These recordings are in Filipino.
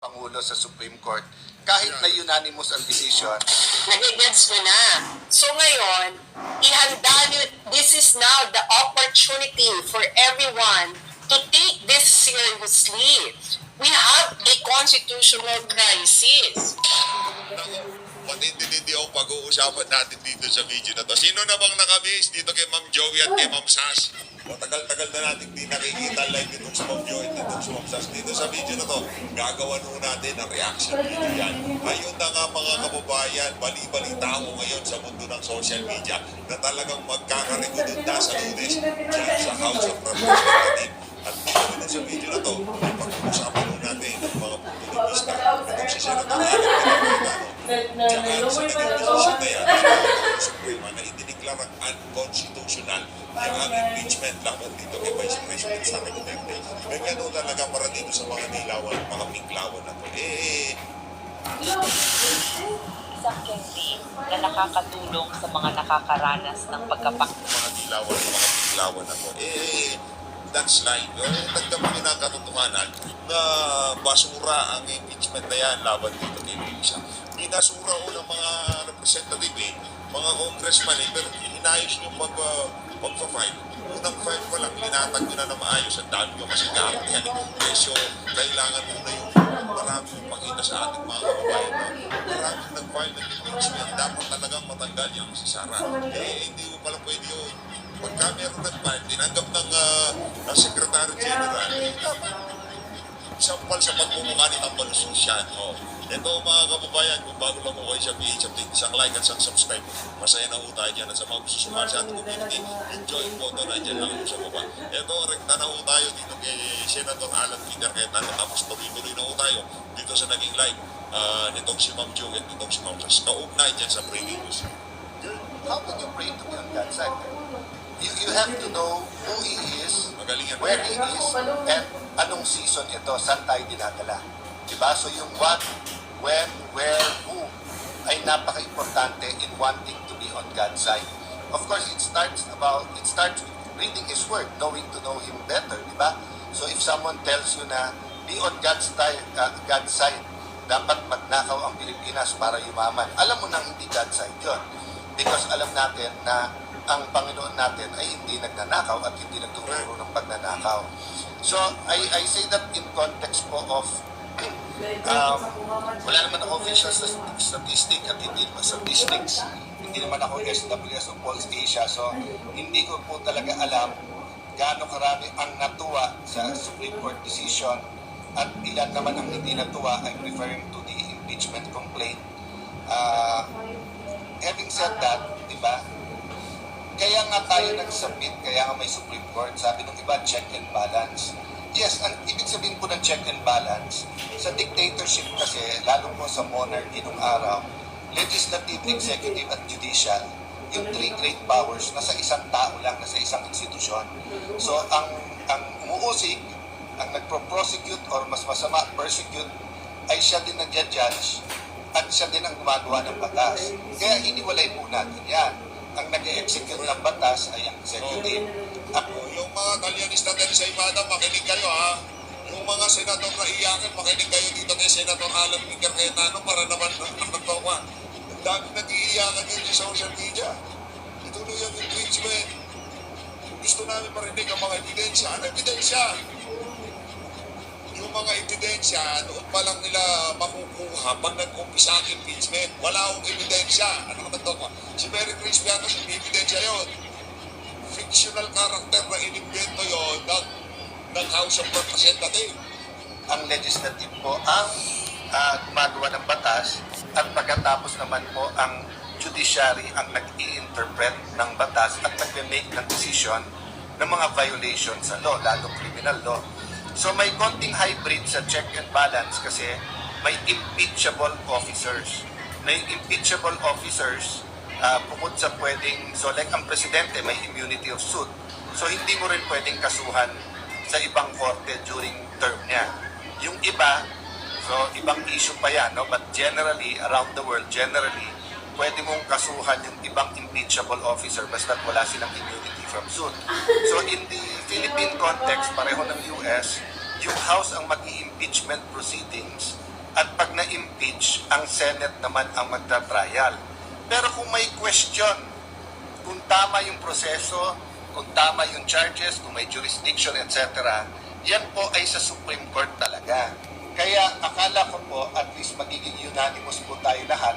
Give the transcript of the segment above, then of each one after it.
Pangulo sa Supreme Court, kahit na unanimous ang decision. Nagigets mo na. So ngayon, ihanda nyo, this is now the opportunity for everyone to take this seriously. We have a constitutional crisis. Matindi ang pag-uusapan natin dito sa video na to. Sino na bang nakamiss dito kay Ma'am Joey at kay Ma'am Sas? O tagal-tagal na natin di nakikita live dito sa Ma'am Joey at dito sa Ma'am Sas. Dito sa video na to, gagawa nun natin ang reaction video yan. Ayun na nga mga kababayan, bali-balita ako ngayon sa mundo ng social media na talagang magkakarekodin na sa Lunes dyan sa House of Representatives. At dito sa video na to, pag-uusapan nun natin ang mga punto ng vista itong si Senator Alan Cayetano. Tsaka sa naging desisyon na yan, sa Suprema na idineklarang unconstitutional yung impeachment laban dito kay Vice President Sara Duterte. Ganyan o talaga para dito sa mga nilawan, mga pinklawan na to. Isang campaign na nakakatulong sa mga nakakaranas ng Mga nilawan, mga pinklawan na to. That's line. Dagdag mo na katotohanan na basura ang impeachment na yan laban dito kay Luisa. Binasura o ng mga representative mga congressman pero inayos nyo pag-file. Unang file pa lang, linatag nyo na na maayos. Ang dami nyo kasi gamit yan. So, kailangan muna yung marami yung pakita sa ating mga kababayan na maraming nag-file ng impeachment. Dapat talagang matanggal yung si Sara. Hindi mo pala pwede yun. Pagka meron nag-file, tinanggap ng Secretary General, dapat sampal sa pagmumukha ni Tambal Susyan. Ito mga kababayan, kung bago lang ako kayo sa PH Update, isang like at isang subscribe. Masaya na po tayo dyan at sa mga gusto sumali sa ating community, enjoy po ito na dyan lang sa baba. Ito, rekta na po tayo dito kay Senator Alan Cayetano. Tapos tuloy-tuloy na po tayo dito sa naging live nitong si Ma'am Jo at nitong si Ma'am Sas. Kaugnay dyan sa breaking news. How can you pray to be on God's side? You have to know who He is, Magaling yan. where He is, and anong season ito, saan tayo dinadala. Diba? So yung what, when, where, who, ay napaka-importante in wanting to be on God's side. Of course, it starts with reading His Word, knowing to know Him better, diba? So if someone tells you na, be on God's side, dapat magnakaw ang Pilipinas para yumaman. Alam mo nang hindi God's side yun. Because alam natin na ang Panginoon natin ay hindi nagnanakaw at hindi nagtuturo ng pagnanakaw. So, I say that in context po of wala naman ako official statistic at hindi naman statistics. Hindi naman ako SWS o Pulse Asia. So, hindi ko po talaga alam gaano karami ang natuwa sa Supreme Court decision at ilan naman ang hindi natuwa. I'm referring to the impeachment complaint. Having said that, di ba, kaya nga tayo nag-submit, kaya nga may Supreme Court. Sabi ng iba, check and balance. Yes, ang ibig sabihin po ng check and balance, sa dictatorship kasi, lalo po sa monarchy nung araw, legislative, executive, at judicial, yung three great powers, nasa isang tao lang, nasa isang institusyon. So, ang umuusig, ang nagpro-prosecute or mas masama, persecute, ay siya din nag-judge at siya din ang gumagawa ng batas. Kaya iniwalay po natin yan. Ang nag-execute ng batas ay ang executive. Yung mga kalyanista din sa Imada, makinig kayo ha. Yung mga senador na iyakan, makinig kayo dito kay Senator Alan Cayetano para naman nagpagawa. Ang dami nag-iiyakan yun sa social media. Ituloy ang impeachment. Gusto namin marinig ang mga ebidensya. Ano ebidensya? Yung mga ebidensya, noon pa lang nila makukuha pag nag-umpisa ang impeachment. Wala akong ebidensya. Ano naman ito? Si Mary Chris Piatos, may ebidensya yun. Fictional character na inimbento yun ng House of Representatives. Ang legislative po ang gumagawa ng batas at pagkatapos naman po ang judiciary ang nag-i-interpret ng batas at nag-make ng decision ng mga violations sa law, lalo criminal law. So may konting hybrid sa check and balance kasi may impeachable officers. May impeachable officers, bukod sa pwedeng, so like ang presidente may immunity of suit. So hindi mo rin pwedeng kasuhan sa ibang korte during term niya. Yung iba, so ibang issue pa yan, no? But generally, around the world, pwede mong kasuhan yung ibang impeachable officer basta wala silang immunity from suit. So in the Philippine context, pareho ng US, yung House ang mag-i-impeachment proceedings ang Senate naman ang magta-trial. Pero kung may question, kung tama yung proseso, kung tama yung charges, kung may jurisdiction, etc., yan po ay sa Supreme Court talaga. Kaya akala ko po at least magiging unanimous po tayo lahat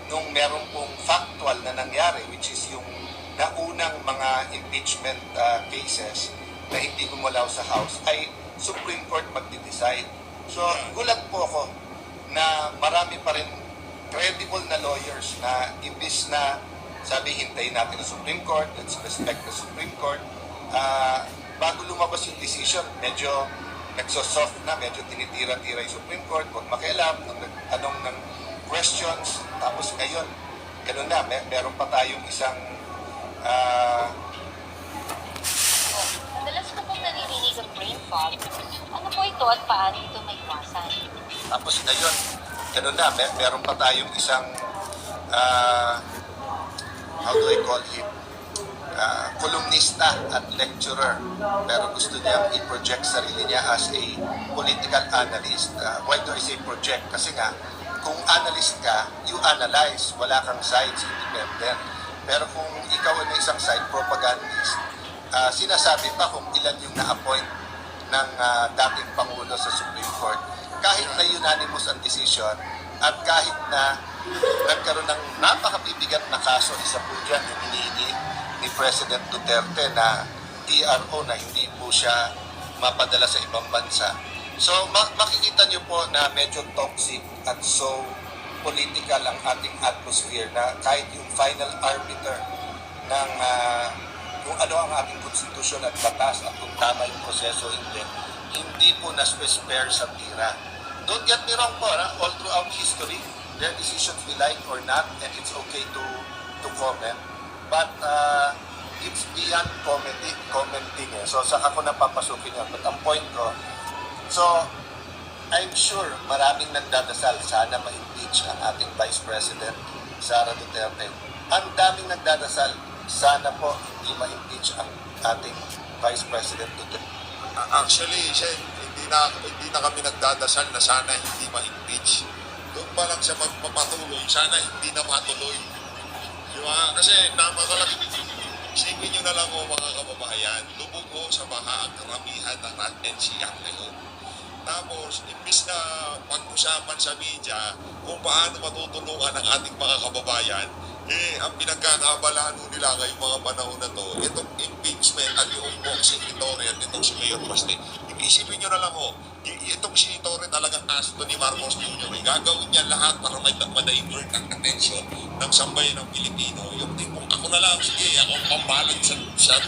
nung meron pong factual na nangyari, which is yung naunang mga impeachment cases na hindi gumalaw sa House, ay Supreme Court magde-decide. So, gulat po ako na marami pa rin credible na lawyers na imbis na sabi hintayin natin ang Supreme Court, let's respect the Supreme Court, bago lumabas yung decision, medyo nagsosoft na, medyo tinitira-tira yung Supreme Court, huwag makialam, nagtanong ng questions, tapos ngayon, ganun na, meron pa tayong isang Madalas ko pong naririnig ang brain fog. Ano po ito at paano ito maiwasan? tapos ngayon, ganun na, meron pa tayong isang how do I call him? Kolumnista at lecturer, pero gusto niyang i-project sarili niya as a political analyst. Why do I say project? Kasi nga, kung analyst ka, you analyze, wala kang sides, independent. Pero kung ikaw ay isang side propagandist, sinasabi pa kung ilan yung na-appoint ng dating Pangulo sa Supreme Court, kahit na unanimous ang decision, at kahit na nagkaroon ng napakabibigat na kaso, isa po dyan yung hinihingi ni President Duterte na TRO na hindi po siya mapadala sa ibang bansa. So makikita niyo po na medyo toxic at so political ang ating atmosphere na kahit yung final arbiter ng kung ano ang ating konstitusyon at batas at kung tama yung proseso hindi po na-spare sa tira. Don't get me wrong po, all throughout history, their decisions we like or not, and it's okay to comment. But it's beyond commenting eh. So saka ko napapasukin yun. But ang point ko, so I'm sure maraming nagdadasal sana ma-impeach ang ating Vice President, Sara Duterte. Ang daming nagdadasal, sana po hindi ma-impeach ang ating Vice President Duterte. Actually, hindi na kami nagdadasal na sana hindi ma-impeach. Doon pa lang siya magpapatuloy, sana hindi na matuloy. Diba? Kasi napakalaki. Isipin nyo na lang mga kababayan, lubog sa baha ang karamihan ng NCR ngayon. Tapos, imbis na pag-usapan sa media kung paano matutulungan ang ating mga kababayan, ang pinagkakaabalahan nila ngayong mga panahon na to, itong impeachment at yung boxing Torre at itong si Mayor Baste. Isipin nyo na lang itong si Torre talagang aso ni Marcos Jr. Gagawin niya lahat para ma-divert ang atensyon ng sambayan ng Pilipino. Yung tipong ako na lang, sige, ako ang pambalag sa